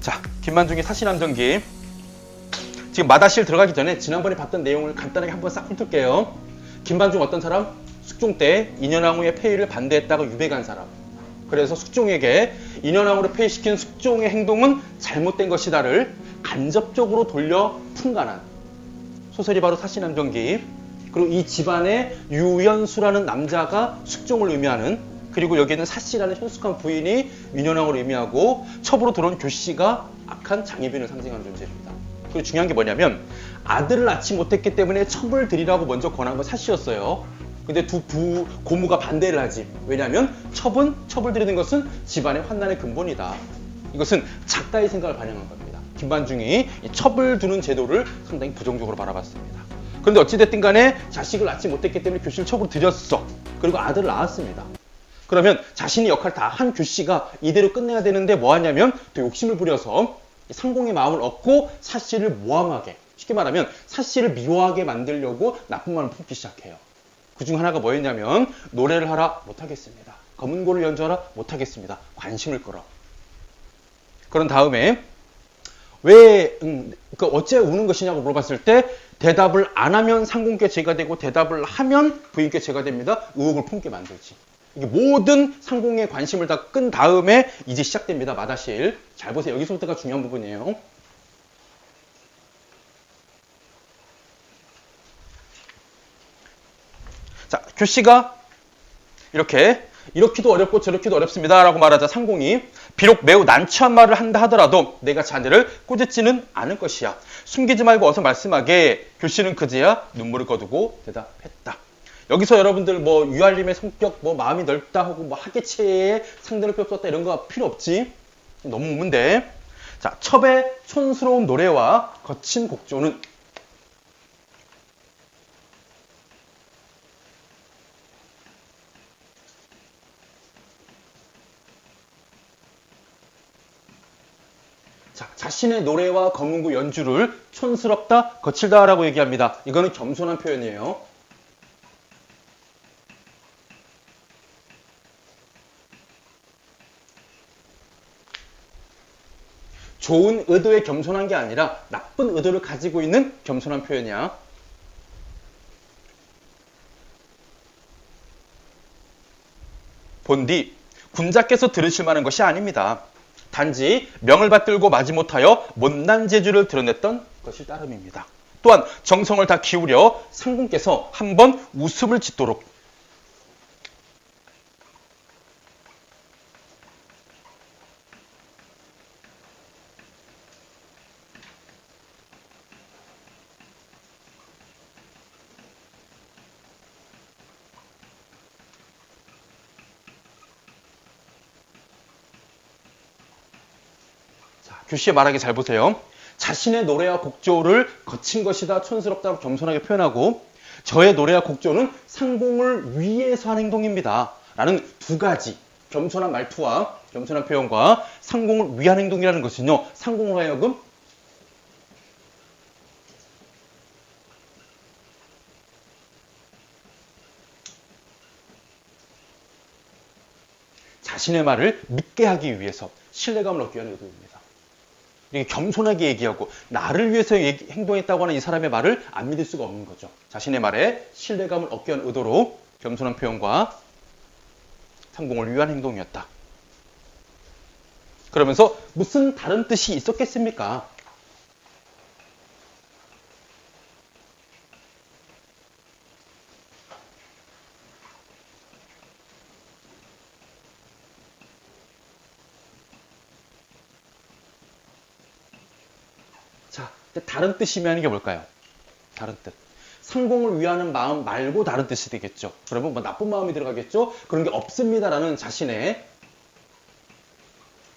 자, 김만중의 사시남정기. 지금 마다실 들어가기 전에 지난번에 봤던 내용을 간단하게 한번 싹 훑을게요. 김만중 어떤 사람? 숙종 때 인현왕후의 폐위를 반대했다가 유배간 사람. 그래서 숙종에게 인현왕후를 폐위시킨 숙종의 행동은 잘못된 것이다를 간접적으로 돌려 풍간한 소설이 바로 사시남정기. 그리고 이 집안의 유연수라는 남자가 숙종을 의미하는, 그리고 여기에는 사씨라는 현숙한 부인이 인현왕후를 의미하고, 첩으로 들어온 교씨가 악한 장희빈을 상징하는 존재입니다. 그리고 중요한 게 뭐냐면 아들을 낳지 못했기 때문에 첩을 드리라고 먼저 권한 건 사씨였어요. 근데 두 고모가 반대를 하지. 왜냐하면 첩을 드리는 것은 집안의 환난의 근본이다. 이것은 작가의 생각을 반영한 겁니다. 김만중이 이 첩을 두는 제도를 상당히 부정적으로 바라봤습니다. 그런데 어찌됐든 간에 자식을 낳지 못했기 때문에 교씨를 첩으로 드렸어. 그리고 아들을 낳았습니다. 그러면 자신의 역할 다 한 교씨가 이대로 끝내야 되는데 뭐 하냐면 또 욕심을 부려서 상공의 마음을 얻고 사씨를 모함하게, 쉽게 말하면 사씨를 미워하게 만들려고 나쁜 마음을 품기 시작해요. 그중 하나가 뭐였냐면 노래를 하라 못하겠습니다. 검은고를 연주하라 못하겠습니다. 관심을 끌어. 그런 다음에 왜 어째 우는 것이냐고 물어봤을 때 대답을 안 하면 상공께 죄가 되고 대답을 하면 부인께 죄가 됩니다. 의혹을 품게 만들지. 이게 모든 상공의 관심을 다 끈 다음에 이제 시작됩니다. 마다실. 잘 보세요. 여기서부터가 중요한 부분이에요. 자, 교씨가 이렇기도 어렵고 저렇기도 어렵습니다 라고 말하자 상공이 비록 매우 난처한 말을 한다 하더라도 내가 자네를 꾸짖지는 않을 것이야. 숨기지 말고 어서 말씀하게. 교씨는 그제야 눈물을 거두고 대답했다. 여기서 여러분들 뭐 유알림의 성격, 뭐 마음이 넓다 하고 뭐 하계체에 상대를 뼈었다 이런 거 필요 없지. 너무 오면 돼. 자, 첩의 촌스러운 노래와 거친 곡조는 자, 자신의 노래와 검은고 연주를 촌스럽다, 거칠다라고 얘기합니다. 이거는 겸손한 표현이에요. 좋은 의도에 겸손한 게 아니라 나쁜 의도를 가지고 있는 겸손한 표현이야. 본디 군자께서 들으실 만한 것이 아닙니다. 단지 명을 받들고 마지못하여 못난 재주를 드러냈던 것이 따름입니다. 또한 정성을 다 기울여 상공께서 한번 웃음을 짓도록 교씨의 말하기 잘 보세요. 자신의 노래와 곡조를 거친 것이다, 촌스럽다고 겸손하게 표현하고, 저의 노래와 곡조는 상공을 위해서 한 행동입니다 라는 두 가지 겸손한 말투와 겸손한 표현과 상공을 위한 행동이라는 것은요, 상공으로 하여금 자신의 말을 믿게 하기 위해서 신뢰감을 얻기 위한 의도입니다. 이렇게 겸손하게 얘기하고 나를 위해서 행동했다고 하는 이 사람의 말을 안 믿을 수가 없는 거죠. 자신의 말에 신뢰감을 얻기 위한 의도로 겸손한 표현과 상공을 위한 행동이었다. 그러면서 무슨 다른 뜻이 있었겠습니까? 자, 다른 뜻이면 이게 뭘까요? 다른 뜻. 상공을 위하는 마음 말고 다른 뜻이 되겠죠. 그러면 뭐 나쁜 마음이 들어가겠죠? 그런 게 없습니다라는 자신의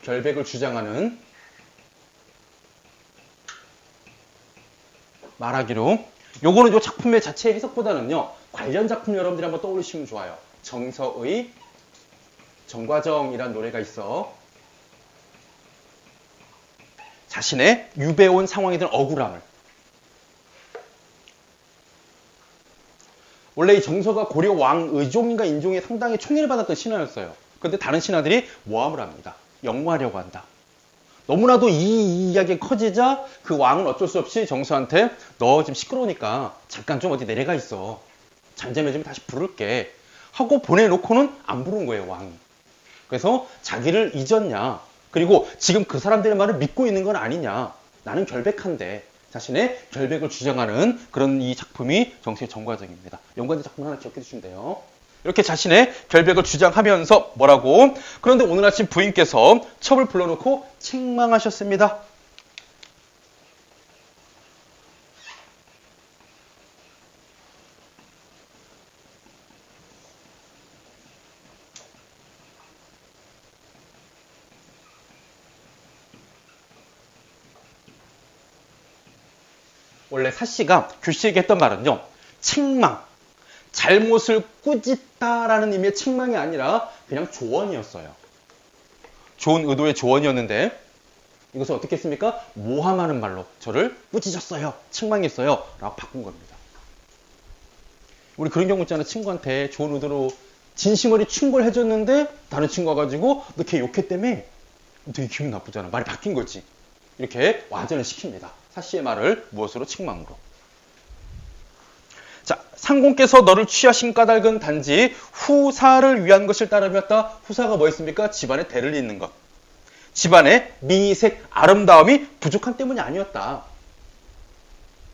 결백을 주장하는 말하기로. 요거는 요 작품의 자체의 해석보다는요, 관련 작품 여러분들이 한번 떠올리시면 좋아요. 정서의 정과정이란 노래가 있어. 자신의 유배온 상황에 대한 억울함을. 원래 이 정서가 고려 왕 의종인가 인종에 상당히 총애를 받았던 신하였어요. 그런데 다른 신하들이 모함을 합니다. 영모하려고 한다. 너무나도 이 이야기가 커지자 그 왕은 어쩔 수 없이 정수한테 너 지금 시끄러우니까 잠깐 좀 어디 내려가 있어. 잠잠해지면 다시 부를게. 하고 보내놓고는 안 부른 거예요, 왕이. 그래서 자기를 잊었냐. 그리고 지금 그 사람들의 말을 믿고 있는 건 아니냐. 나는 결백한데. 자신의 결백을 주장하는 그런 이 작품이 정수의 정과정입니다. 연관된 작품 하나 기억해 주시면 돼요. 이렇게 자신의 결백을 주장하면서 뭐라고? 그런데 오늘 아침 부인께서 첩을 불러놓고 책망하셨습니다. 원래 사씨가 규씨에게 했던 말은요. 책망, 잘못을 꾸짖다라는 의미의 책망이 아니라 그냥 조언이었어요. 좋은 의도의 조언이었는데 이것을 어떻게 했습니까? 모함하는 말로 저를 꾸짖었어요. 책망했어요. 라고 바꾼 겁니다. 우리 그런 경우 있잖아요. 친구한테 좋은 의도로 진심어리 충고를 해줬는데 다른 친구가 가지고 너 걔 욕했다며? 되게 기분 나쁘잖아. 말이 바뀐 거지. 이렇게 와전을 시킵니다. 사씨의 말을 무엇으로? 책망으로. 자, 상공께서 너를 취하신 까닭은 단지 후사를 위한 것을 따르였다. 후사가 뭐였습니까? 집안의 대를 잇는 것. 집안의 미색, 아름다움이 부족한 때문이 아니었다.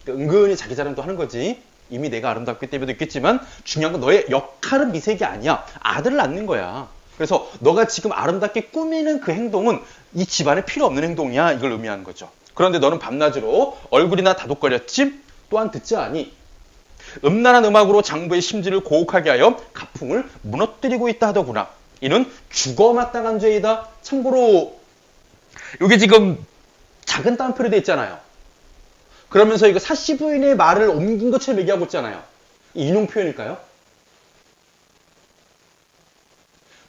그러니까 은근히 자기 자랑도 하는 거지. 이미 내가 아름답기 때문에도 있겠지만 중요한 건 너의 역할은 미색이 아니야. 아들을 낳는 거야. 그래서 너가 지금 아름답게 꾸미는 그 행동은 이 집안에 필요 없는 행동이야. 이걸 의미하는 거죠. 그런데 너는 밤낮으로 얼굴이나 다독거렸지? 또한 듣지 아니. 음란한 음악으로 장부의 심지를 고혹하게 하여 가풍을 무너뜨리고 있다 하더구나. 이는 죽어마땅한 죄이다. 참고로 여기 지금 작은 따옴표로 돼 있잖아요. 그러면서 이거 사씨 부인의 말을 옮긴 것처럼 얘기하고 있잖아요. 인용 표현일까요?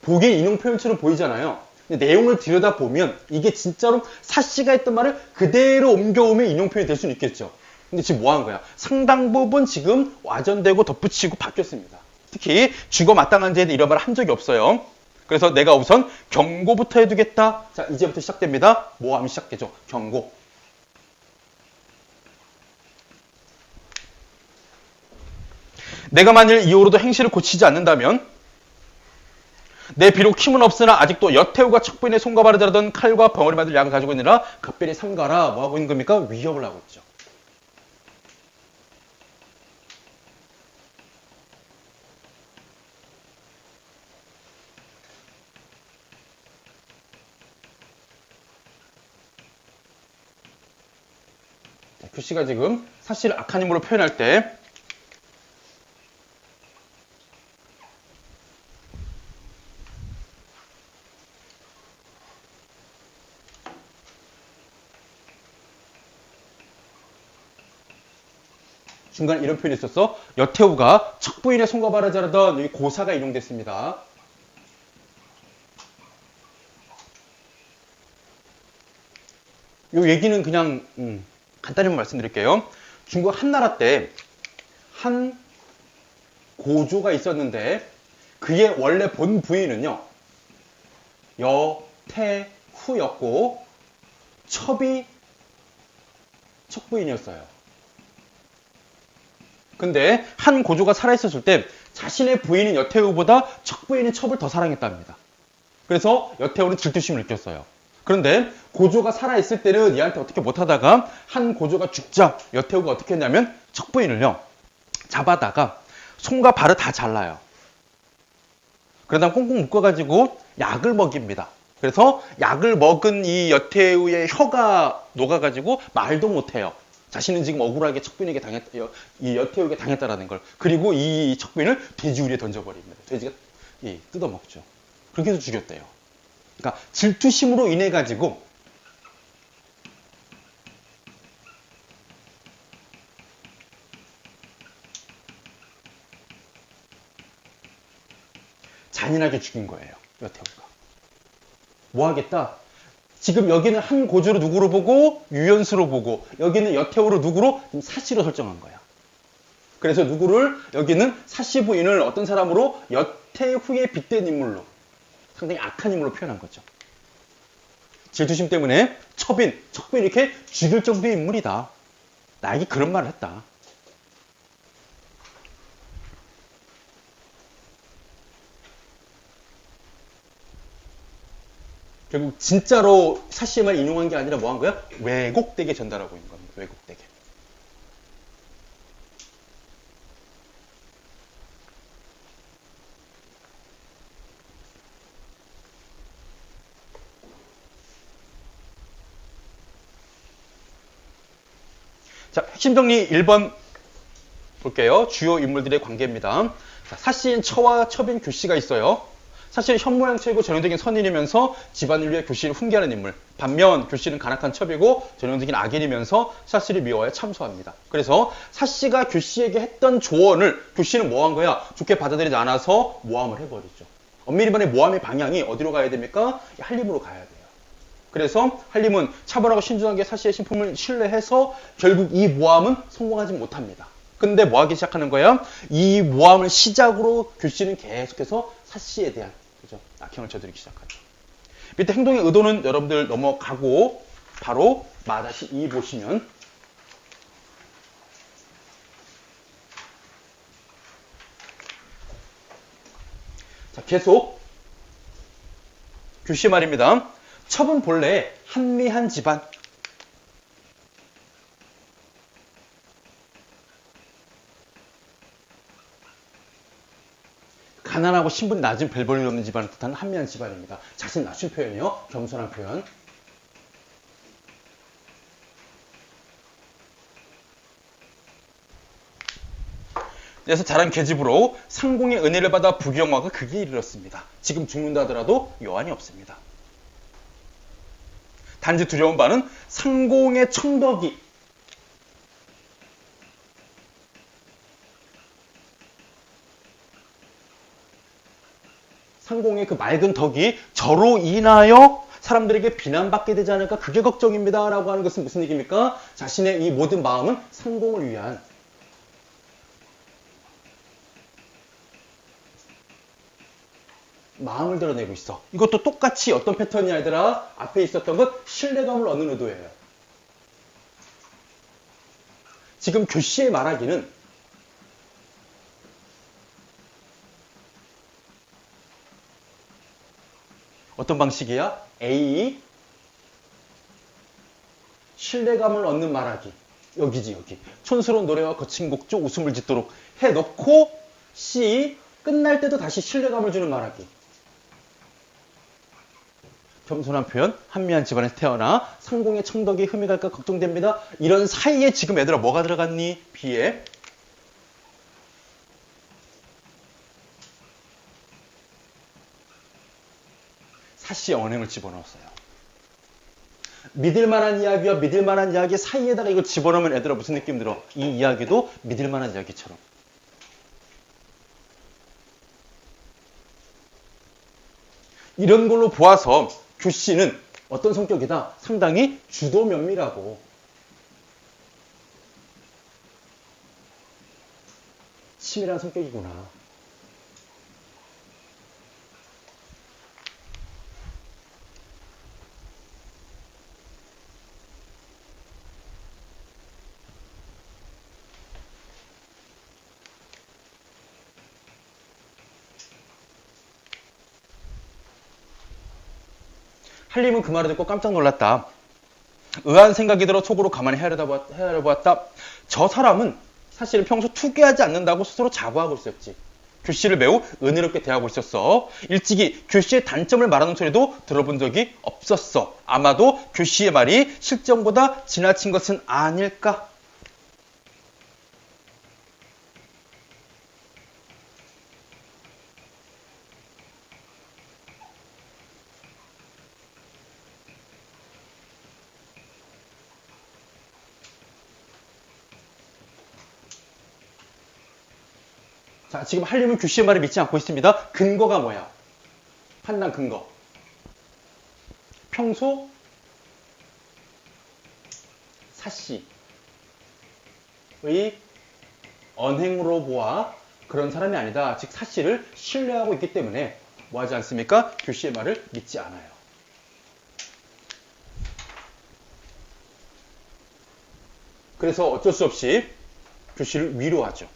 보기엔 인용 표현처럼 보이잖아요. 근데 내용을 들여다보면 이게 진짜로 사씨가 했던 말을 그대로 옮겨오면 인용 표현이 될 수는 있겠죠. 근데 지금 뭐 한 거야? 상당 부분 지금 와전되고 덧붙이고 바뀌었습니다. 특히 죽어마땅한 죄에 이런 말을 한 적이 없어요. 그래서 내가 우선 경고부터 해두겠다. 자, 이제부터 시작됩니다. 모함이 시작되죠. 경고. 내가 만일 이후로도 행실을 고치지 않는다면 내 비록 힘은 없으나 아직도 여태우가 척부인의 손과 발을 자르던 칼과 벙어리 만들 약을 가지고 있느라 급별히 삼가라. 뭐 하고 있는 겁니까? 위협을 하고 있죠. 규씨가 지금 사씨를 악한 힘으로 표현할 때 중간에 이런 표현이 있었어. 여태우가 척부인의 손과 발을 자르던 여기 고사가 인용됐습니다. 이 얘기는 그냥 간단히 말씀드릴게요. 중국 한나라 때 한 고조가 있었는데 그의 원래 본 부인은요. 여태후였고 첩이 척부인이었어요. 근데 한 고조가 살아있었을 때 자신의 부인인 여태후보다 척부인인 첩을 더 사랑했답니다. 그래서 여태후는 질투심을 느꼈어요. 그런데 고조가 살아있을 때는 얘한테 어떻게 못하다가 한 고조가 죽자 여태후가 어떻게 했냐면 척부인을요 잡아다가 손과 발을 다 잘라요. 그러다 꽁꽁 묶어가지고 약을 먹입니다. 그래서 약을 먹은 이 여태후의 혀가 녹아가지고 말도 못해요. 자신은 지금 억울하게 척부인에게 이 여태후에게 당했다라는 걸. 그리고 이 척부인을 돼지우리에 던져버립니다. 돼지가 뜯어먹죠. 그렇게 해서 죽였대요. 그러니까 질투심으로 인해 가지고 잔인하게 죽인 거예요. 여태후가. 뭐 하겠다? 지금 여기는 한 고조로 누구로 보고 유연수로 보고 여기는 여태후로 누구로? 사씨로 설정한 거야. 그래서 누구를 여기는 사씨 부인을 어떤 사람으로? 여태후에 빗댄 인물로 상당히 악한 인물로 표현한 거죠. 질투심 때문에 척빈 이렇게 죽일 정도의 인물이다. 나에게 그런 말을 했다. 결국 진짜로 사씨의 말 인용한 게 아니라 뭐 한 거야? 왜곡되게 전달하고 있는 겁니다. 왜곡되게. 자, 핵심 정리 1번 볼게요. 주요 인물들의 관계입니다. 자, 사씨인 처와 첩인 교씨가 있어요. 사실은 현모양처이고 전형적인 선인이면서 집안을 위해 교씨를 훈계하는 인물. 반면 교씨는 간악한 첩이고 전형적인 악인이면서 사씨를 미워해 참소합니다. 그래서 사씨가 교씨에게 했던 조언을 교씨는 뭐 한 거야? 좋게 받아들이지 않아서 모함을 해버리죠. 엄밀히 말해 모함의 방향이 어디로 가야 됩니까? 한림으로 가야 돼요. 그래서 한림은 차분하고 신중하게 사씨의 신품을 신뢰해서 결국 이 모함은 성공하지 못합니다. 근데 뭐 하기 시작하는 거예요? 이 모함을 시작으로 교씨는 계속해서 사씨에 대한 악행을 저지르기 시작하죠. 밑에 행동의 의도는 여러분들 넘어가고 바로 마-2 보시면 자, 계속 교씨 말입니다. 첩은 본래 한미한 집안. 가난하고 신분이 낮은 별 볼일 없는 집안을 뜻하는 한미한 집안입니다. 자신 낮춘 표현이요. 겸손한 표현. 그래서 자란 계집으로 상공의 은혜를 받아 부귀영화가 극에 이르렀습니다. 지금 죽는다 하더라도 여한이 없습니다. 단지 두려운 바는 상공의 청덕이 상공의 그 맑은 덕이 저로 인하여 사람들에게 비난받게 되지 않을까 그게 걱정입니다 라고 하는 것은 무슨 얘기입니까? 자신의 이 모든 마음은 상공을 위한 마음을 드러내고 있어. 이것도 똑같이 어떤 패턴이야 얘들아? 앞에 있었던 것 신뢰감을 얻는 의도예요. 지금 교씨의 말하기는 어떤 방식이야? A 신뢰감을 얻는 말하기. 여기지 여기. 촌스러운 노래와 거친 곡조 웃음을 짓도록 해놓고 C 끝날 때도 다시 신뢰감을 주는 말하기. 겸손한 표현, 한미한 집안에서 태어나 상공의 청덕이 흠이 갈까 걱정됩니다. 이런 사이에 지금 얘들아 뭐가 들어갔니? B에 사씨의 언행을 집어넣었어요. 믿을만한 이야기와 믿을만한 이야기 사이에다가 이걸 집어넣으면 얘들아 무슨 느낌 들어? 이 이야기도 믿을만한 이야기처럼. 이런 걸로 보아서 교씨는 어떤 성격이다? 상당히 주도 면밀하고 치밀한 성격이구나. 한림은 그 말을 듣고 깜짝 놀랐다. 의아한 생각이 들어 속으로 가만히 헤아려보았다. 저 사람은 사실은 평소 투기하지 않는다고 스스로 자부하고 있었지. 교씨를 매우 은혜롭게 대하고 있었어. 일찍이 교씨의 단점을 말하는 소리도 들어본 적이 없었어. 아마도 교씨의 말이 실정보다 지나친 것은 아닐까? 자, 지금 한림은 교씨의 말을 믿지 않고 있습니다. 근거가 뭐야? 판단 근거. 평소 사씨의 언행으로 보아 그런 사람이 아니다. 즉 사씨를 신뢰하고 있기 때문에 뭐 하지 않습니까? 교씨의 말을 믿지 않아요. 그래서 어쩔 수 없이 교씨를 위로하죠.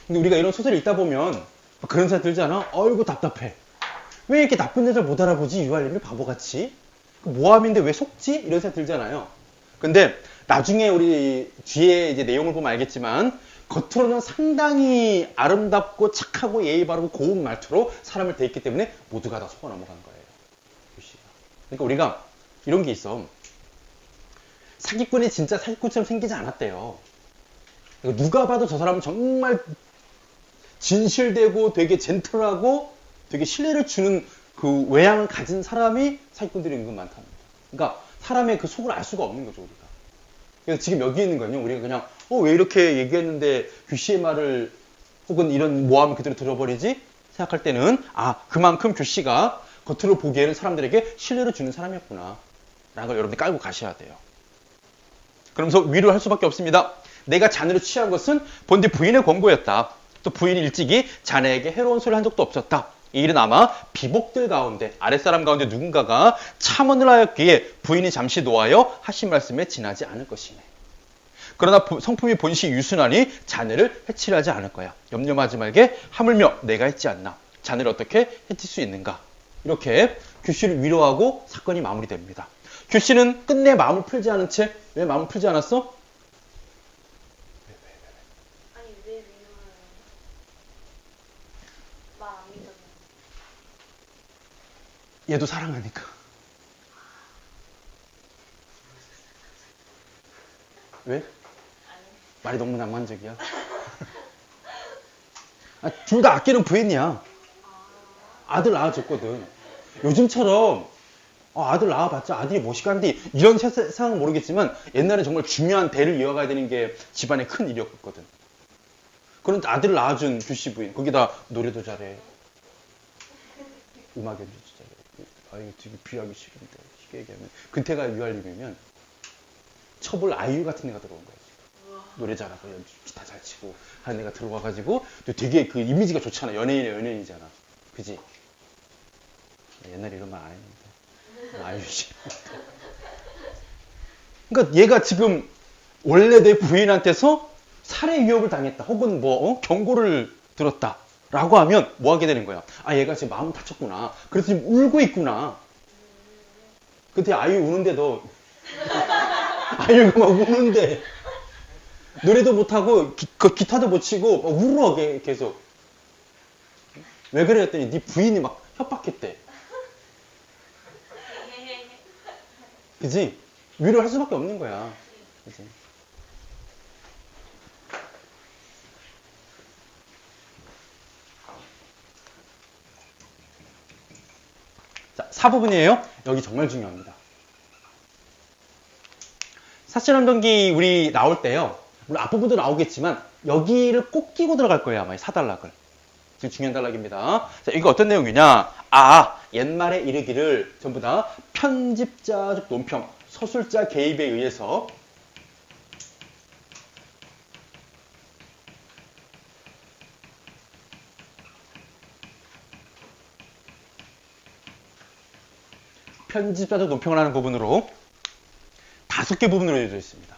근데 우리가 이런 소설을 읽다 보면 그런 생각 들지 않아? 어이구 답답해. 왜 이렇게 나쁜 여자를 못 알아보지? 유할림이 바보같이. 모함인데 왜 속지? 이런 생각 들잖아요. 근데 나중에 우리 뒤에 이제 내용을 보면 알겠지만 겉으로는 상당히 아름답고 착하고 예의 바르고 고운 말투로 사람을 대했기 때문에 모두가 다 속아 넘어간 거예요. 그러니까 우리가 이런 게 있어. 사기꾼이 진짜 사기꾼처럼 생기지 않았대요. 누가 봐도 저 사람은 정말 진실되고 되게 젠틀하고 되게 신뢰를 주는 그 외양을 가진 사람이 사기꾼들이 은근 많다는 거예요. 그러니까 사람의 그 속을 알 수가 없는 거죠, 우리가. 그래서 지금 여기 있는 거는요, 우리가 그냥, 왜 이렇게 얘기했는데 규씨의 말을 혹은 이런 모함을 그대로 들어버리지? 생각할 때는, 그만큼 규씨가 겉으로 보기에는 사람들에게 신뢰를 주는 사람이었구나. 라는 걸 여러분들이 깔고 가셔야 돼요. 그러면서 위로할 수밖에 없습니다. 내가 자네를 취한 것은 본디 부인의 권고였다. 또 부인이 일찍이 자네에게 해로운 소리를 한 적도 없었다. 이 일은 아마 비복들 가운데 아랫사람 가운데 누군가가 참언을 하였기에 부인이 잠시 놓아여 하신 말씀에 지나지 않을 것이네. 그러나 성품이 본시 유순하니 자네를 해치려 하지 않을 거야. 염려하지 말게 하물며 내가 했지 않나. 자네를 어떻게 해칠 수 있는가. 이렇게 규씨를 위로하고 사건이 마무리됩니다. 규씨는 끝내 마음을 풀지 않은 채 왜 마음을 풀지 않았어? 아니 왜 위로를 말 안 믿었나? 얘도 사랑하니까. 왜? 말이 너무 낭만적이야. 둘 다 아끼는 부인이야. 아들 낳아줬거든. 요즘처럼 아들 낳아봤자 아들이 무엇이간디 이런 세상은 모르겠지만 옛날에 정말 중요한 대를 이어가야 되는 게 집안의 큰 일이었거든. 그런 아들을 낳아준 규씨 부인. 거기다 노래도 잘해. 음악 연주도 잘해. 이거 되게 비하기 싫은데 쉽게 얘기하면 근태가 유할림이면 첩을 아이유 같은 애가 들어온 거야. 노래 잘하고 연주 기타 잘 치고 하는 애가 들어와가지고 또 되게 그 이미지가 좋잖아. 연예인이잖아. 그지? 옛날에 이런 말 안 했는데. 아유, 씨. 그러니까 얘가 지금 원래 내 부인한테서 살해 위협을 당했다. 혹은 경고를 들었다. 라고 하면 뭐 하게 되는 거야? 얘가 지금 마음 다쳤구나. 그래서 지금 울고 있구나. 그때 아유 우는데도 아유가 막 우는데 노래도 못하고 기타도 못 치고 울어 계속. 왜 그래 했더니 네 부인이 막 협박했대. 그지? 위로할 수밖에 없는 거야. 그지? 자, 4부분이에요. 여기 정말 중요합니다. 사실함정기 우리 나올 때요. 물론 앞부분도 나오겠지만 여기를 꼭 끼고 들어갈 거예요. 아마 사단락을. 지금 중요한 단락입니다. 자, 이거 어떤 내용이냐? 옛말에 이르기를 전부 다 편집자, 즉 논평, 서술자 개입에 의해서 편집자적 논평을 하는 부분으로 5개 부분으로 이루어져 있습니다.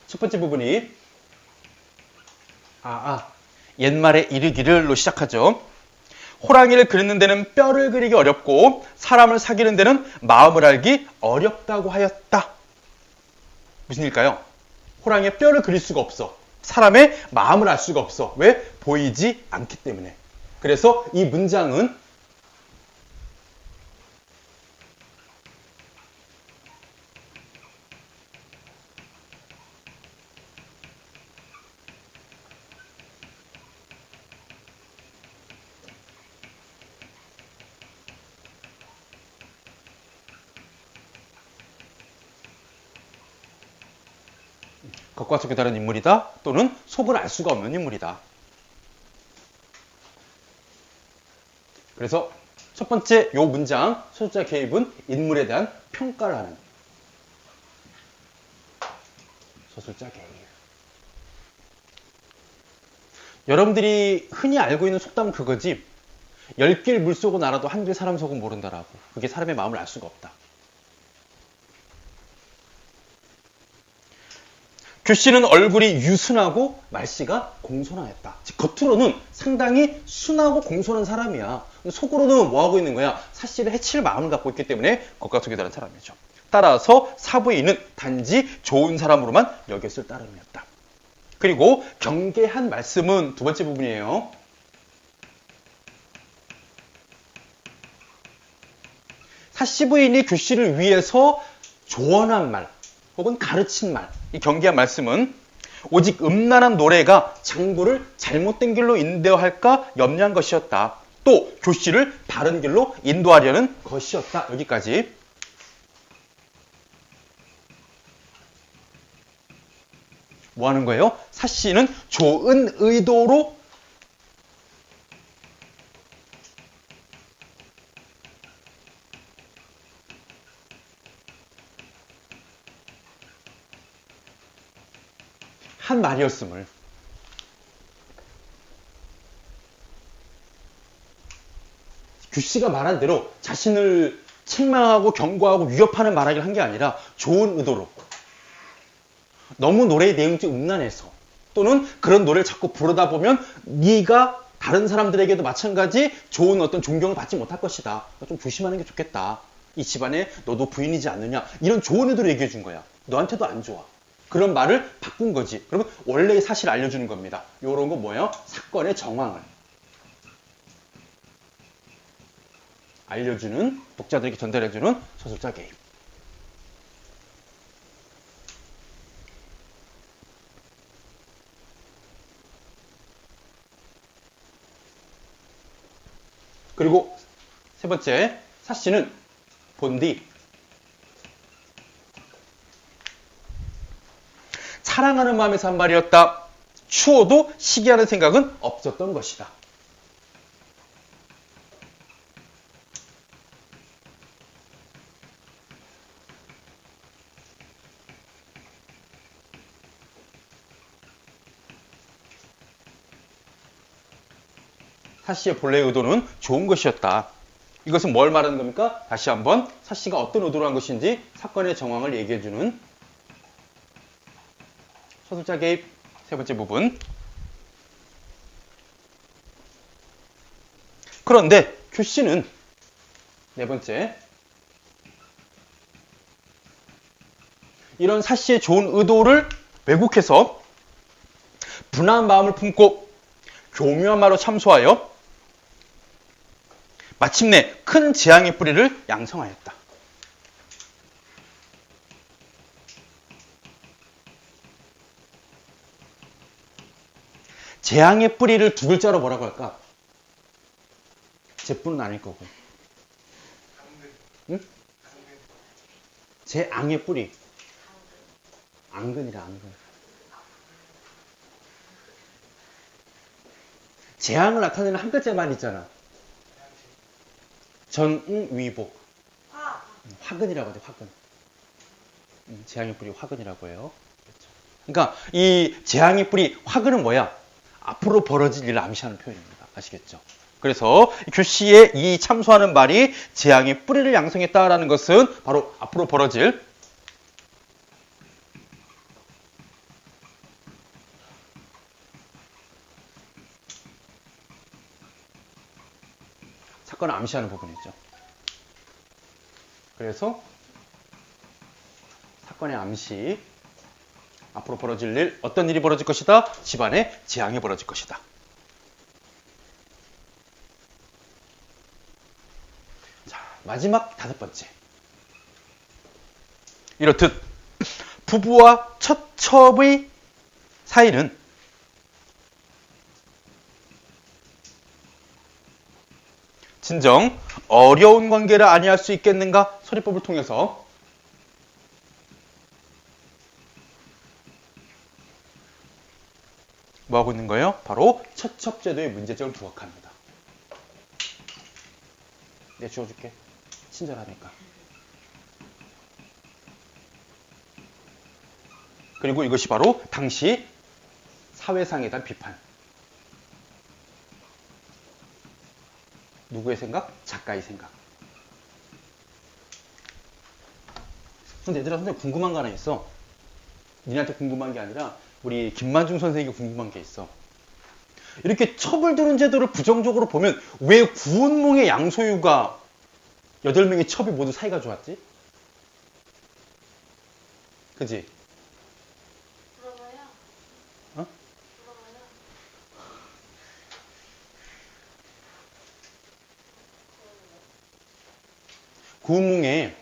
첫 번째 부분이 옛말에 이르기를로 시작하죠. 호랑이를 그리는 데는 뼈를 그리기 어렵고 사람을 사귀는 데는 마음을 알기 어렵다고 하였다. 무슨 일일까요? 호랑이의 뼈를 그릴 수가 없어. 사람의 마음을 알 수가 없어. 왜? 보이지 않기 때문에. 그래서 이 문장은 겉과 속이 다른 인물이다 또는 속을 알 수가 없는 인물이다. 그래서 첫 번째 요 문장 서술자 개입은 인물에 대한 평가를 하는 서술자 개입. 여러분들이 흔히 알고 있는 속담은 그거지. 열 길 물속은 알아도 한 길 사람 속은 모른다라고. 그게 사람의 마음을 알 수가 없다. 규씨는 얼굴이 유순하고 말씨가 공손하였다. 즉 겉으로는 상당히 순하고 공손한 사람이야. 속으로는 뭐 하고 있는 거야? 사씨를 해칠 마음을 갖고 있기 때문에 겉과 속이 다른 사람이죠. 따라서 사부인은 단지 좋은 사람으로만 여겼을 따름이었다. 그리고 경계한 말씀은 두 번째 부분이에요. 사씨 부인이 규씨를 위해서 조언한 말 혹은 가르친 말, 이 경계한 말씀은 오직 음란한 노래가 장부를 잘못된 길로 인도할까 염려한 것이었다. 또 규씨를 바른 길로 인도하려는 것이었다. 여기까지. 뭐 하는 거예요? 사씨는 좋은 의도로 한 말이었음을. 규씨가 말한 대로 자신을 책망하고 경고하고 위협하는 말하기를 한 게 아니라 좋은 의도로. 너무 노래의 내용이 좀 음란해서 또는 그런 노래를 자꾸 부르다 보면 네가 다른 사람들에게도 마찬가지 좋은 어떤 존경을 받지 못할 것이다. 좀 조심하는 게 좋겠다. 이 집안에 너도 부인이지 않느냐. 이런 좋은 의도로 얘기해 준 거야. 너한테도 안 좋아. 그런 말을 바꾼 거지. 그러면 원래의 사실을 알려주는 겁니다. 이런 거 뭐예요? 사건의 정황을 알려주는, 독자들에게 전달해주는 서술자 개입. 그리고 세 번째, 사씨는 본디 사랑하는 마음에서 한 말이었다. 추워도 시기하는 생각은 없었던 것이다. 사씨의 본래 의도는 좋은 것이었다. 이것은 뭘 말하는 겁니까? 다시 한번 사씨가 어떤 의도로 한 것인지 사건의 정황을 얘기해주는 서술자 개입 세 번째 부분. 그런데 규씨는 네 번째, 이런 사씨의 좋은 의도를 왜곡해서 분한 마음을 품고 교묘한 말로 참소하여 마침내 큰 재앙의 뿌리를 양성하였다. 재앙의 뿌리를 두 글자로 뭐라고 할까? 제뿌는 아닐 거고. 응? 재앙의 뿌리. 앙근이라, 앙근. 재앙을 나타내는 한 글자 말 있잖아. 전응위복. 화근이라고 하죠, 화근. 재앙의 뿌리 화근이라고 해요. 그렇죠. 그러니까 이 재앙의 뿌리 화근은 뭐야? 앞으로 벌어질 일을 암시하는 표현입니다. 아시겠죠? 그래서 규씨의 이 참소하는 말이 재앙의 뿌리를 양성했다라는 것은 바로 앞으로 벌어질 사건을 암시하는 부분이죠. 그래서 사건의 암시, 앞으로 벌어질 일, 어떤 일이 벌어질 것이다? 집안에 재앙이 벌어질 것이다. 자, 마지막 다섯 번째. 이렇듯 부부와 처첩의 사이는 진정 어려운 관계를 아니할 수 있겠는가? 소리법을 통해서 뭐 하고 있는 거예요? 바로 처첩제도의 문제점을 부각합니다. 내가 지워줄게. 친절하니까. 그리고 이것이 바로 당시 사회상에 대한 비판. 누구의 생각? 작가의 생각. 근데 얘들아, 선생님 궁금한 거 하나 있어. 니네한테 궁금한 게 아니라 우리 김만중 선생에게 궁금한 게 있어. 이렇게 첩을 두는 제도를 부정적으로 보면 왜 구운몽의 양소유가 8명의 첩이 모두 사이가 좋았지? 그지? 물어봐요. 어? 물어봐요. 구운몽에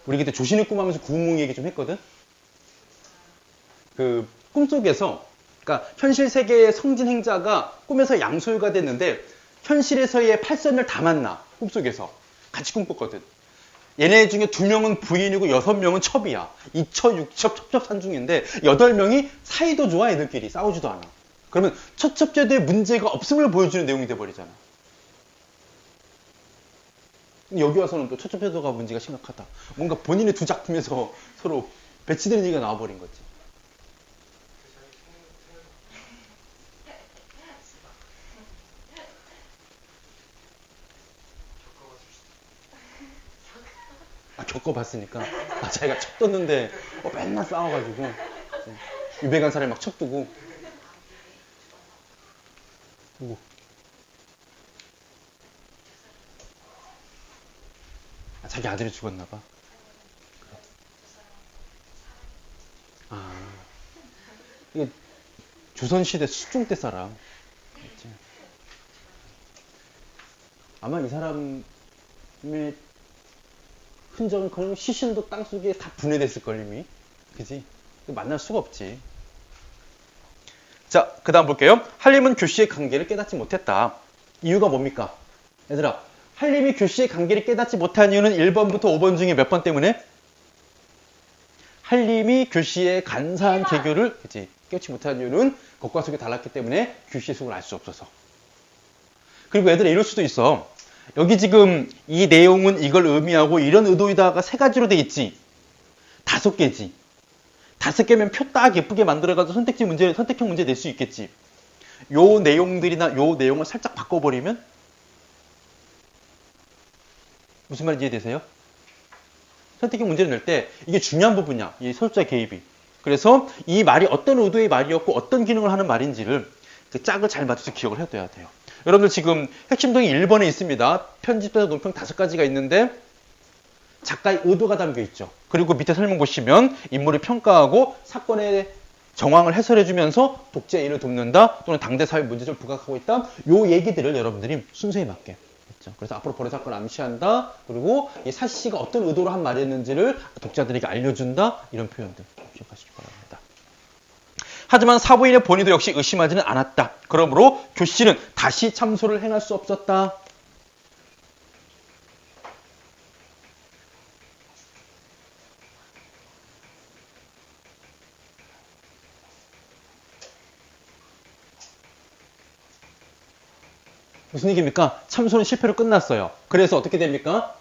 우리 그때 조신의 꿈하면서 구운몽 얘기 좀 했거든? 그 꿈속에서 그러니까 현실 세계의 성진 행자가 꿈에서 양소유가 됐는데 현실에서의 팔선을 다 만나 꿈속에서 같이 꿈꿨거든. 얘네 중에 2명은 부인이고 6명은 첩이야. 이첩, 육첩, 첩첩산중인데 8명이 사이도 좋아. 애들끼리 싸우지도 않아. 그러면 첩첩제도에 문제가 없음을 보여주는 내용이 돼버리잖아. 여기 와서는 또 첩첩제도가 문제가 심각하다. 뭔가 본인의 두 작품에서 서로 배치되는 얘기가 나와버린 거지. 겪어봤으니까. 자기가 척 떴는데 맨날 싸워가지고 유배간 사람이 막 척 두고. 누구? 자기 아들이 죽었나봐. 이게 조선시대 수중 때 사람. 그렇지? 아마 이 사람의 흔적은 그냥 시신도 땅속에 다 분해됐을 걸 이미. 그지? 만날 수가 없지. 자, 그 다음 볼게요. 한림은 교씨의 관계를 깨닫지 못했다. 이유가 뭡니까? 얘들아, 한림이 교씨의 관계를 깨닫지 못한 이유는 1번부터 5번 중에 몇 번 때문에? 한림이 교씨의 간사한 개교를 그치, 깨닫지 못한 이유는 겉과 속이 달랐기 때문에 교씨의 속을 알 수 없어서. 그리고 얘들아, 이럴 수도 있어. 여기 지금 이 내용은 이걸 의미하고 이런 의도이다가 3가지로 돼 있지. 5개지. 5개면 표 딱 예쁘게 만들어가지고 선택형 문제 낼 수 있겠지. 요 내용들이나 요 내용을 살짝 바꿔버리면 무슨 말인지 이해되세요? 선택형 문제를 낼 때 이게 중요한 부분이야. 이 소수자 개입이. 그래서 이 말이 어떤 의도의 말이었고 어떤 기능을 하는 말인지를 그 짝을 잘 맞춰서 기억을 해둬야 돼요. 여러분들 지금 핵심동이 1번에 있습니다. 편집에서 논평 5가지가 있는데 작가의 의도가 담겨 있죠. 그리고 밑에 설명 보시면 인물을 평가하고 사건의 정황을 해설해주면서 독자의 일을 돕는다 또는 당대 사회 문제점을 부각하고 있다. 요 얘기들을 여러분들이 순서에 맞게 했죠. 그래서 앞으로 벌어질 사건을 암시한다. 그리고 이 사씨가 어떤 의도로 한 말이었는지를 독자들에게 알려준다. 이런 표현들 기억하시기 바랍니다. 하지만 사부인의 본의도 역시 의심하지는 않았다. 그러므로 교씨는 다시 참소를 행할 수 없었다. 무슨 얘기입니까? 참소는 실패로 끝났어요. 그래서 어떻게 됩니까?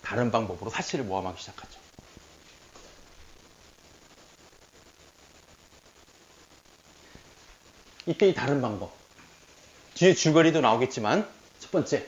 다른 방법으로 사실을 모함하기 시작하죠. 이때 이 다른 방법. 뒤에 줄거리도 나오겠지만 첫 번째.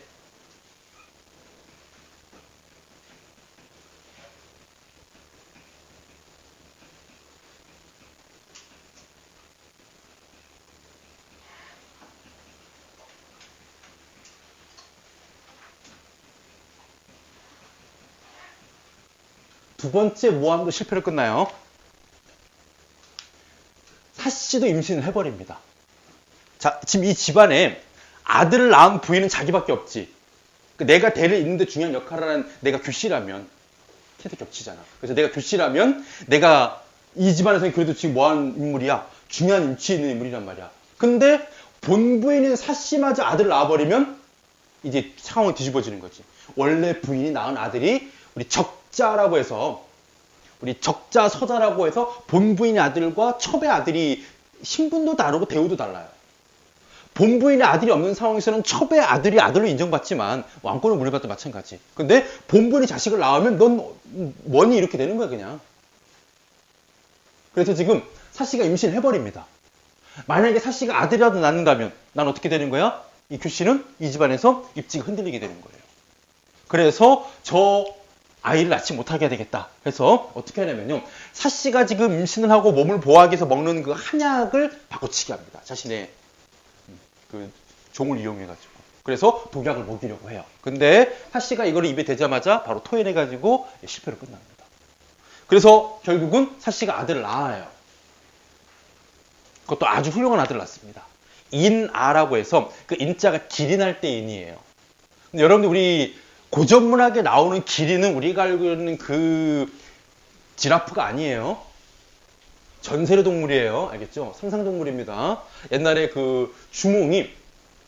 두 번째 모함도 실패로 끝나요. 사씨도 임신을 해버립니다. 자, 지금 이 집안에 아들을 낳은 부인은 자기밖에 없지. 내가 대를 잇는데 중요한 역할을 하는 내가 교씨라면 캐릭터 겹치잖아. 그래서 내가 교씨라면 내가 이 집안에서 그래도 지금 뭐하는 인물이야? 중요한 위치에 있는 인물이란 말이야. 근데 본부인인 사씨마저 아들을 낳아버리면 이제 상황이 뒤집어지는 거지. 원래 부인이 낳은 아들이 우리 적자라고 해서 우리 적자 서자라고 해서 본부인의 아들과 첩의 아들이 신분도 다르고 대우도 달라요. 본부인의 아들이 없는 상황에서는 첩의 아들이 아들로 인정받지만 왕권을 물려받도 마찬가지. 근데 본부인이 자식을 낳으면 넌 뭐니 이렇게 되는 거야 그냥. 그래서 지금 사씨가 임신해버립니다. 만약에 사씨가 아들이라도 낳는다면 난 어떻게 되는 거야? 이 규씨는 이 집안에서 입지가 흔들리게 되는 거예요. 그래서 저 아이를 낳지 못하게 해야 되겠다. 그래서 어떻게 하냐면요. 사씨가 지금 임신을 하고 몸을 보호하기 위해서 먹는 그 한약을 바꿔치기 합니다. 자신의 그 종을 이용해가지고. 그래서 독약을 먹이려고 해요. 근데 사씨가 이걸 입에 대자마자 바로 토해내가지고 실패로 끝납니다. 그래서 결국은 사씨가 아들을 낳아요. 그것도 아주 훌륭한 아들을 낳습니다. 인아라고 해서 그 인자가 길이 날 때 인이에요. 근데 여러분들 우리 고전문학에 나오는 기린은 우리가 알고 있는 그 지라프가 아니에요. 전세로 동물이에요. 알겠죠? 상상동물입니다. 옛날에 그 주몽이,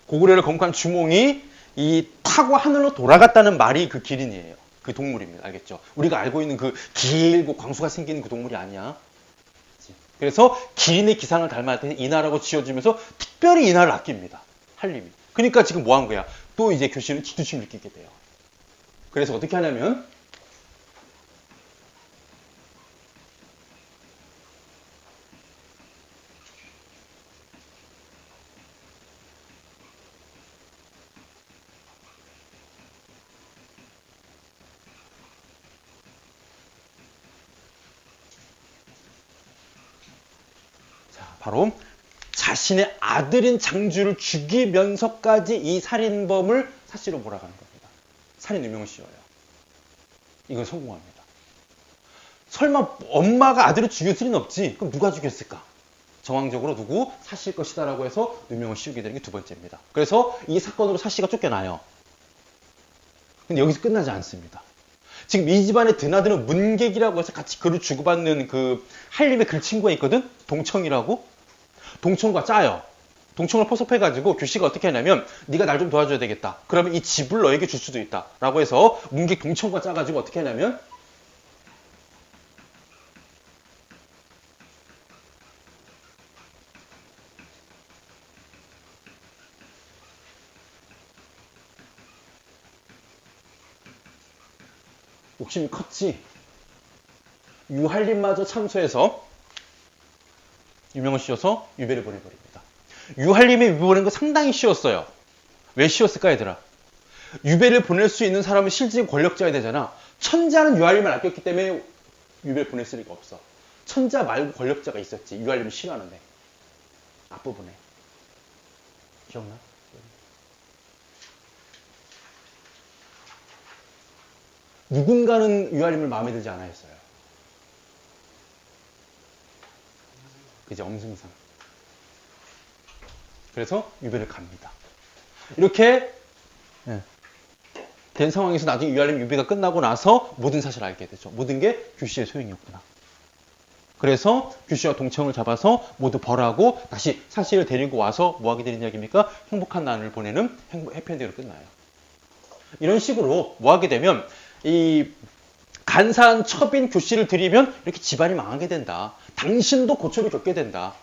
고구려를 건국한 주몽이 이 타고 하늘로 돌아갔다는 말이 그 기린이에요. 그 동물입니다. 알겠죠? 우리가 알고 있는 그 길고 광수가 생기는 그 동물이 아니야. 그래서 기린의 기상을 닮았을 때 인하라고 지어주면서 특별히 인하를 아낍니다. 한림이. 그러니까 지금 뭐 한 거야? 또 이제 교실은 지두심을 느끼게 돼요. 그래서 어떻게 하냐면 바로 자신의 아들인 장주를 죽이면서까지 이 살인범을 사씨로 몰아가는 겁니다. 살인 누명을 씌워요. 이건 성공합니다. 설마 엄마가 아들을 죽였을 리는 없지. 그럼 누가 죽였을까? 정황적으로 누구? 사씨일 것이다 라고 해서 누명을 씌우게 되는 게 두 번째입니다. 그래서 이 사건으로 사씨가 쫓겨나요. 근데 여기서 끝나지 않습니다. 지금 이 집안의 드나드는 문객이라고 해서 같이 글을 주고받는 그 한림의 글 친구가 있거든? 동청이라고? 동청과 짜요. 동청을 포섭해가지고 규씨가 어떻게 하냐면 네가 날 좀 도와줘야 되겠다. 그러면 이 집을 너에게 줄 수도 있다. 라고 해서 문객 동청과 짜가지고 어떻게 하냐면 욕심이 컸지. 유한림마저 참소해서 유명을 씌워서 유배를 보내버립니다. 유한림의 유배 보내는 거 상당히 쉬웠어요. 왜 쉬웠을까 얘들아? 유배를 보낼 수 있는 사람은 실질 권력자여야 되잖아. 천자는 유한림을 아꼈기 때문에 유배를 보냈을 리가 없어. 천자 말고 권력자가 있었지. 유한림을 싫어하는 애. 앞부분에. 기억나? 누군가는 유한림을 마음에 들지 않아 했어요. 그죠? 엄승상. 그래서 유배를 갑니다. 이렇게 된 상황에서 나중에 유한림 유배가 끝나고 나서 모든 사실을 알게 되죠. 모든 게 규씨의 소행이었구나. 그래서 규씨와 동청을 잡아서 모두 벌하고 다시 사씨를 데리고 와서 뭐 하게 되는 이야기입니까? 행복한 날을 보내는 해피엔딩으로 끝나요. 이런 식으로 뭐 하게 되면 이 간사한 첩인 규씨를 들이면 이렇게 집안이 망하게 된다. 당신도 고초를 겪게 된다.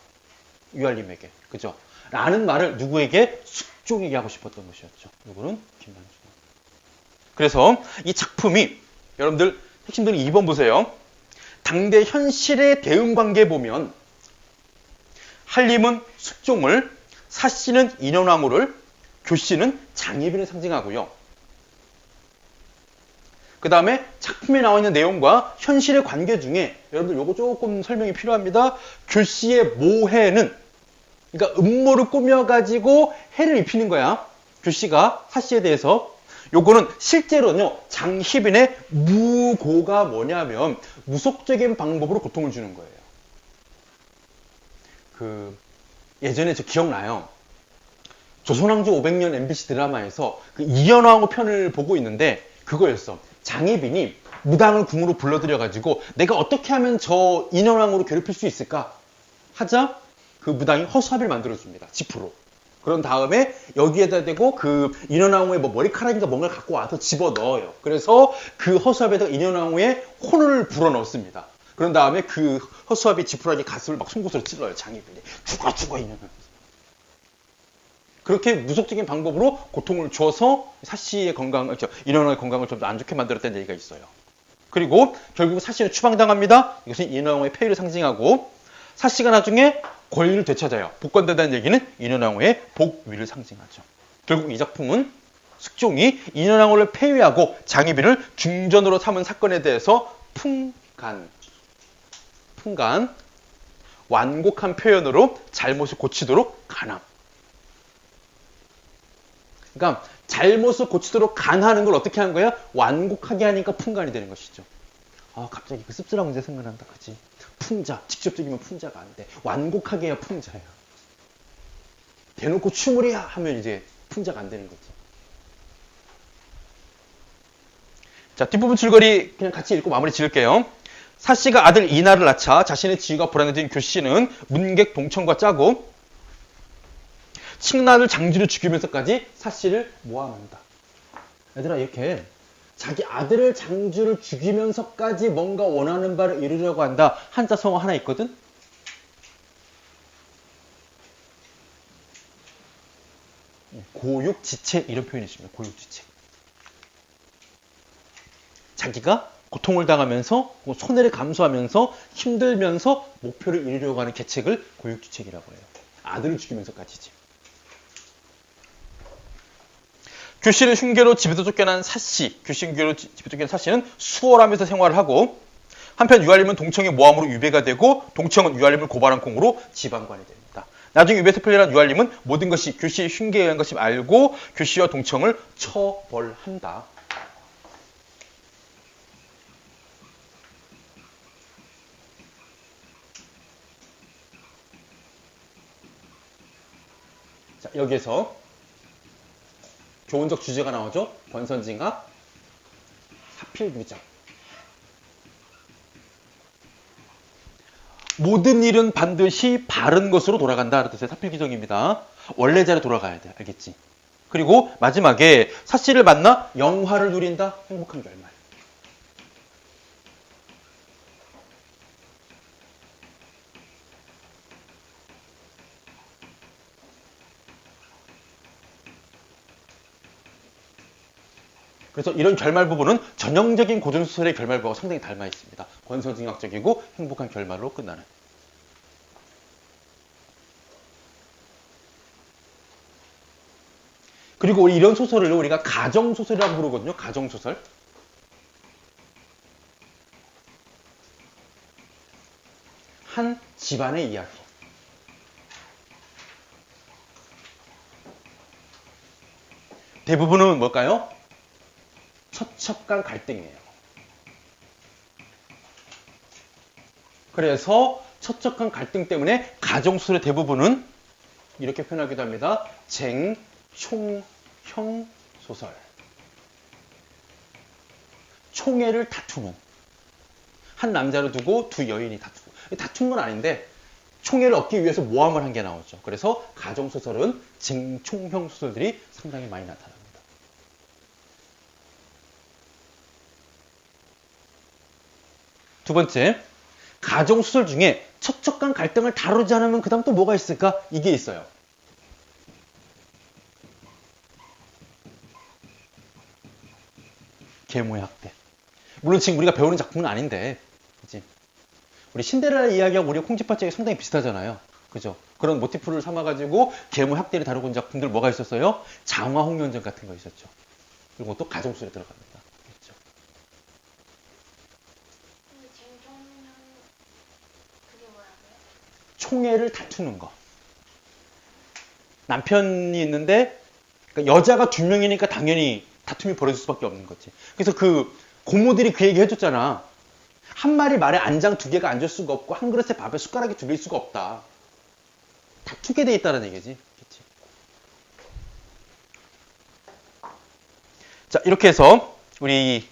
유한림에게. 그죠? 라는 말을 누구에게? 숙종에게 하고 싶었던 것이었죠. 누구는? 김만중. 그래서 이 작품이 여러분들 핵심들은 2번 보세요. 당대 현실의 대응 관계에 보면 한림은 숙종을, 사씨는 인현왕후를, 교씨는 장희빈을 상징하고요. 그 다음에 작품에 나와 있는 내용과 현실의 관계 중에 여러분들 요거 조금 설명이 필요합니다. 교씨의 모해는 그러니까 음모를 꾸며가지고 해를 입히는 거야. 교씨가 사씨에 대해서. 요거는 실제로는요. 장희빈의 무고가 뭐냐면 무속적인 방법으로 고통을 주는 거예요. 예전에 저 기억나요. 조선왕조 500년 MBC 드라마에서 그 이현왕후 편을 보고 있는데 그거였어. 장희빈이 무당을 궁으로 불러들여가지고 내가 어떻게 하면 저 인현왕후를 괴롭힐 수 있을까 하자 그 무당이 허수아비를 만들어줍니다. 지프로. 그런 다음에 여기에다 대고 그 인현왕후의 뭐 머리카락인가 뭔가를 갖고 와서 집어넣어요. 그래서 그 허수아비에다가 인현왕후의 혼을 불어넣습니다. 그런 다음에 그 허수아비 지푸라기 가슴을 막 송곳으로 찔러요. 장희빈이. 죽어 인현왕후. 그렇게 무속적인 방법으로 고통을 줘서 사씨의 건강, 그렇죠. 인원왕의 건강을 좀 더 안 좋게 만들었다는 얘기가 있어요. 그리고 결국 사씨는 추방당합니다. 이것은 인원왕의 폐위를 상징하고 사씨가 나중에 권리를 되찾아요. 복권된다는 얘기는 인원왕후의 복위를 상징하죠. 결국 이 작품은 숙종이 인원왕후를 폐위하고 장희빈을 중전으로 삼은 사건에 대해서 풍간, 완곡한 표현으로 잘못을 고치도록 간함. 그러니까 잘못을 고치도록 간하는 걸 어떻게 하는 거예요? 완곡하게 하니까 풍간이 되는 것이죠. 아, 갑자기 그 씁쓸한 문제 생각난다, 그치? 풍자, 직접적이면 풍자가 안 돼. 완곡하게 해야 풍자예요. 대놓고 추물이야 하면 이제 풍자가 안 되는 거지. 자, 뒷부분 줄거리 그냥 같이 읽고 마무리 지을게요. 사씨가 아들 이나를 낳자 자신의 지위가 불안해진 교씨는 문객 동천과 짜고 친아들 장주를 죽이면서까지 사씨를 모함한다. 얘들아, 이렇게 자기 아들을 장주를 죽이면서까지 뭔가 원하는 바를 이루려고 한다. 한자 성어 하나 있거든? 고육지체 이런 표현이 있습니다. 고육지체. 자기가 고통을 당하면서 손해를 감수하면서 힘들면서 목표를 이루려고 하는 계책을 고육지책이라고 해요. 아들을 죽이면서까지지. 교씨를 흉계로 집에서 쫓겨난 사씨, 교씨 흉계로 집에서 쫓겨난 사씨는 수월하면서 생활을 하고 한편 유알림은 동청의 모함으로 유배가 되고 동청은 유알림을 고발한 공으로 지방관이 됩니다. 나중에 유배에서 풀려난 유알림은 모든 것이 교씨의 흉계에 의한 것임을 알고 교씨와 동청을 처벌한다. 자, 여기에서 교훈적 주제가 나오죠. 권선징악, 사필규정. 모든 일은 반드시 바른 것으로 돌아간다. 라는 뜻의 사필규정입니다. 원래 자리에 돌아가야 돼. 알겠지? 그리고 마지막에 사씨를 만나 영화를 누린다. 행복한 결말. 그래서 이런 결말 부분은 전형적인 고전소설의 결말 부분과 상당히 닮아 있습니다. 권선징악적이고 행복한 결말로 끝나는. 그리고 이런 소설을 우리가 가정소설이라고 부르거든요. 가정소설. 한 집안의 이야기. 대부분은 뭘까요? 처첩간 갈등이에요. 그래서 처첩간 갈등 때문에 가정소설의 대부분은 이렇게 표현하기도 합니다. 쟁총형 소설. 총애를 다투는. 한 남자를 두고 두 여인이 다투고. 다툰 건 아닌데 총애를 얻기 위해서 모함을 한 게 나오죠. 그래서 가정소설은 쟁총형 소설들이 상당히 많이 나타납니다. 두 번째, 가정소설 중에 처첩간 갈등을 다루지 않으면 그 다음 또 뭐가 있을까? 이게 있어요. 계모의 학대. 물론 지금 우리가 배우는 작품은 아닌데, 그치? 우리 신데렐라 이야기하고 우리 콩쥐팥쥐가 상당히 비슷하잖아요. 그죠? 그런 모티프를 삼아가지고 계모 학대를 다루고 있는 작품들 뭐가 있었어요? 장화 홍련전 같은 거 있었죠. 그리고 또 가정소설에 들어갑니다. 총애를 다투는 거. 남편이 있는데 그러니까 여자가 두 명이니까 당연히 다툼이 벌어질 수밖에 없는 거지. 그래서 그 고모들이 그 얘기 해줬잖아. 한 마리 말에 안장 두 개가 앉을 수가 없고 한 그릇에 밥에 숟가락이 두 개일 수가 없다. 다투게 돼 있다는 얘기지. 그치? 자, 이렇게 해서 우리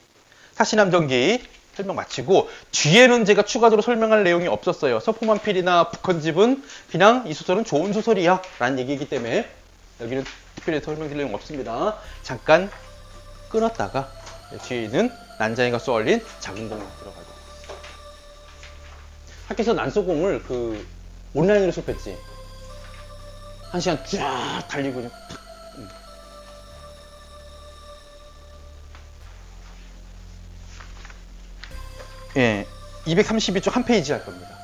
사시남전기 설명 마치고 뒤에는 제가 추가적으로 설명할 내용이 없었어요. 서포만필이나 북헌집은 그냥 이 소설은 좋은 소설이야 라는 얘기이기 때문에 여기는 특별히 설명드릴 내용 없습니다. 잠깐 끊었다가 뒤에 있는 난장이가 쏘아올린 작은공을 들어가고 학교에서 난소공을 그 온라인으로 수업했지. 한 시간 쫙 달리고 그냥 탁. 예, 232쪽 한 페이지 할 겁니다.